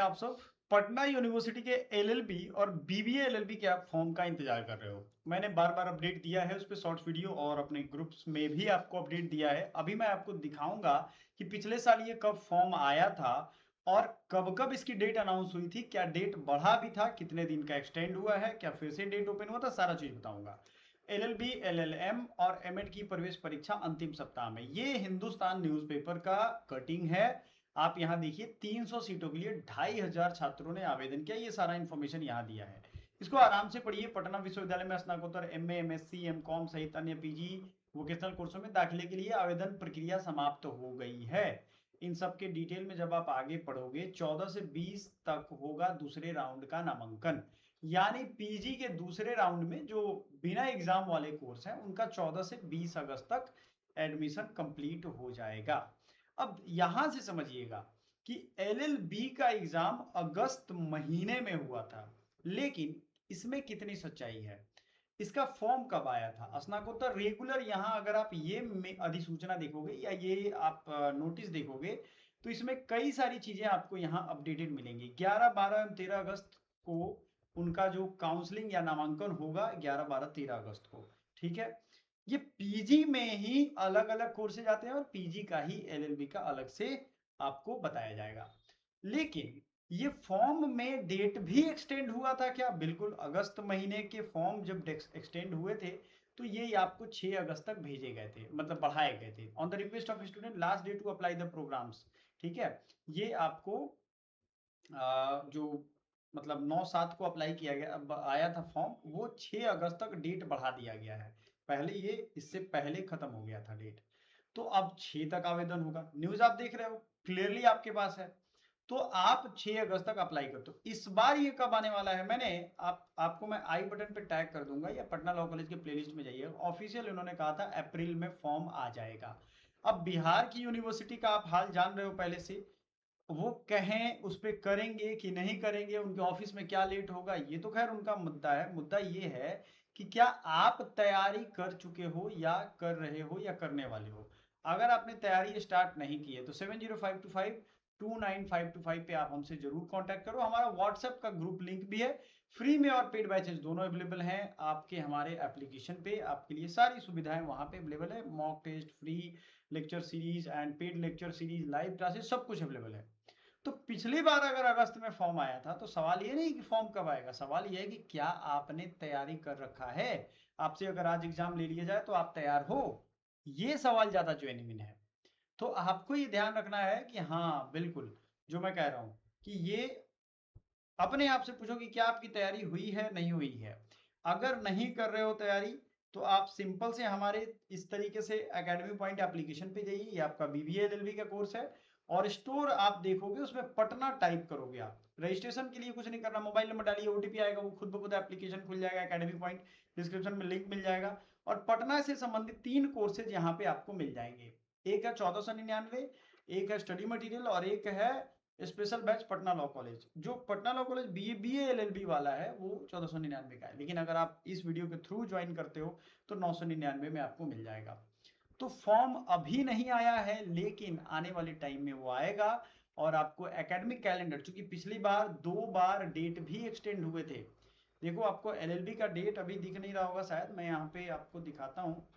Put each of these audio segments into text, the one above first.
आप सब पटना यूनिवर्सिटी के एलएलबी और बीबीए एलएलबी के आप फॉर्म का इंतजार कर रहे हो। मैंने बार बार अपडेट दिया है उस पर शॉर्ट वीडियो और अपने ग्रुप्स में भी आपको अपडेट दिया है। अभी मैं आपको दिखाऊंगा कि पिछले साल ये कब फॉर्म आया था और कब कब इसकी डेट अनाउंस हुई थी, क्या डेट बढ़ा भी था, कितने दिन का एक्सटेंड हुआ है, क्या फिर से डेट ओपन हुआ था, सारा चीज बताऊंगा। एलएलबी एलएलएम और एमएड की प्रवेश परीक्षा अंतिम सप्ताह में, ये हिंदुस्तान न्यूज़पेपर का कटिंग है। आप यहाँ देखिए 300 सीटों के लिए 2500 छात्रों ने आवेदन किया। ये सारा इंफॉर्मेशन यहाँ दिया है, इसको आराम से पढ़िए। पटना विश्वविद्यालय में स्नातकोत्तर एमए एमएससी एमकॉम सहित अन्य पीजी वोकेशनल कोर्सों में दाखिले के लिए आवेदन प्रक्रिया समाप्त हो गई है। इन सब के डिटेल में जब आप आगे पढ़ोगे 14 से 20 तक होगा दूसरे राउंड का नामांकन, यानी पीजी के दूसरे राउंड में जो बिना एग्जाम वाले कोर्स हैं उनका 14 से 20 अगस्त तक एडमिशन कंप्लीट हो जाएगा। अब यहां से समझिएगा कि एलएलबी का एग्जाम अगस्त महीने में हुआ था, लेकिन इसमें कितनी सच्चाई है, इसका फॉर्म कब आया था। स्नातकोत्तर रेगुलर, यहाँ अगर आप ये अधिसूचना देखोगे या ये आप नोटिस देखोगे तो इसमें कई सारी चीजें आपको यहाँ अपडेटेड मिलेंगी। 11, 12, 13 अगस्त को उनका जो काउंसलिंग या नामांकन होगा 11, 12, 13 अगस्त को, ठीक है। ये पीजी में ही अलग अलग कोर्सेज आते हैं और पीजी का ही एलएलबी का अलग से आपको बताया जाएगा। लेकिन ये फॉर्म में डेट भी एक्सटेंड हुआ था क्या? बिल्कुल, अगस्त महीने के फॉर्म जब एक्सटेंड हुए थे तो ये आपको 6 अगस्त तक भेजे गए थे, मतलब बढ़ाए गए थे। On the request of student last day to apply the programmes, ठीक है। ये आपको जो मतलब 9/7 को अप्लाई किया गया, अब आया था फॉर्म, वो 6 अगस्त तक डेट बढ़ा दिया गया है। पहले ये इससे पहले खत्म हो गया था डेट, तो अब 6 तक आवेदन होगा। न्यूज आप देख रहे हो, क्लियरली आपके पास है, तो आप 6 अगस्त तक अप्लाई कर दो। इस बार ये कब आने वाला है, मैंने आपको मैं आई बटन पे टैग कर दूंगा या पटना लॉ कॉलेज के प्लेलिस्ट में जाइए, ऑफिशियल इन्होंने कहा था अप्रैल में फॉर्म आ जाएगा। अब बिहार की यूनिवर्सिटी का आप हाल जान रहे हो पहले से, वो कहें उस पर करेंगे कि नहीं करेंगे, उनके ऑफिस में क्या लेट होगा, ये तो खैर उनका मुद्दा है। मुद्दा ये है कि क्या आप तैयारी कर चुके हो या कर रहे हो या करने वाले हो। अगर आपने तैयारी स्टार्ट नहीं की है तो 7052529525 पे आप हमसे जरूर कांटेक्ट करो। हमारा व्हाट्सएप का ग्रुप लिंक भी है, फ्री में और पेड बैचेस दोनों अवेलेबल हैं आपके हमारे एप्लीकेशन पे। आपके लिए सारी सुविधाएं वहां पे अवेलेबल है, mock test, free lecture series and paid lecture series, live classes, सब कुछ अवेलेबल है। तो पिछली बार अगर अगस्त में फॉर्म आया था तो सवाल ये नहीं कि फॉर्म कब आएगा, सवाल ये है कि क्या आपने तैयारी कर रखा है। आपसे अगर आज एग्जाम ले लिया जाए तो आप तैयार हो, ये सवाल ज्यादा जेन्युइन है। तो आपको ये ध्यान रखना है कि हाँ बिल्कुल जो मैं कह रहा हूं कि ये अपने आप से पूछो कि क्या आपकी तैयारी हुई है नहीं हुई है। अगर नहीं कर रहे हो तैयारी तो आप सिंपल से हमारे इस तरीके से एकेडमी पॉइंट एप्लीकेशन पे जाइए, ये आपका बीबीए एलएलबी का कोर्स है, और स्टोर आप देखोगे उसमें पटना टाइप करोगे। आप रजिस्ट्रेशन के लिए कुछ नहीं करना, मोबाइल नंबर डालिए, ओटीपी आएगा, वो खुद ब खुद एप्लीकेशन खुल जाएगा, एकेडमी पॉइंट डिस्क्रिप्शन में लिंक मिल जाएगा। और पटना से संबंधित 3 कोर्सेज यहाँ पे आपको मिल जाएंगे। एक है 1499, एक है स्टडी मटेरियल और एक है special batch Patna law college. जो Patna law college BA LLB वाला है वो 1499 का है, लेकिन अगर आप इस वीडियो के थ्रू ज्वाइन करते हो तो 999 में आपको मिल जाएगा। तो फॉर्म अभी नहीं आया है लेकिन आने वाले टाइम में वो आएगा। और आपको एकेडमिक कैलेंडर, चूंकि पिछली बार 2 बार डेट भी एक्सटेंड हुए थे, देखो आपको एलएलबी का डेट अभी दिख नहीं रहा होगा, शायद मैं यहाँ पे आपको दिखाता हूँ।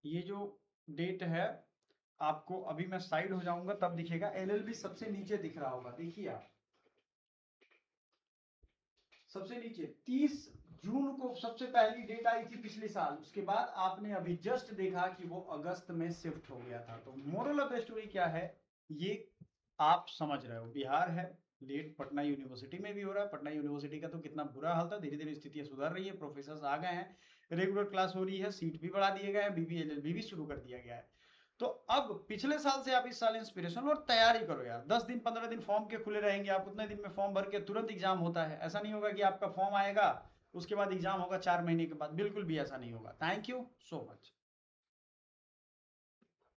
ये जो डेट है, आपको अभी मैं साइड हो जाऊंगा तब दिखेगा, एलएलबी सबसे नीचे दिख रहा होगा, देखिए आप सबसे नीचे 30 जून को सबसे पहली डेट आई थी पिछले साल, उसके बाद आपने अभी जस्ट देखा कि वो अगस्त में शिफ्ट हो गया था। तो मोरल ऑफ द स्टोरी क्या है, ये आप समझ रहे हो, बिहार है लेट, पटना यूनिवर्सिटी में भी हो रहा है। पटना यूनिवर्सिटी का तो कितना बुरा हाल था, धीरे धीरे स्थितियां सुधर रही है, प्रोफेसर आ गए हैं, रेगुलर क्लास हो रही है, सीट भी बढ़ा दिए गए हैं, बीबीएलएलबी भी शुरू कर दिया गया है। तो अब पिछले साल से आप इस साल इंस्पिरेशन और तैयारी करो यार। 10 दिन 15 दिन फॉर्म के खुले रहेंगे, आप उतने दिन में फॉर्म भर के तुरंत एग्जाम होता है। ऐसा नहीं होगा कि आपका फॉर्म आएगा उसके बाद एग्जाम होगा 4 महीने के बाद, बिल्कुल भी ऐसा नहीं होगा। Thank you so much.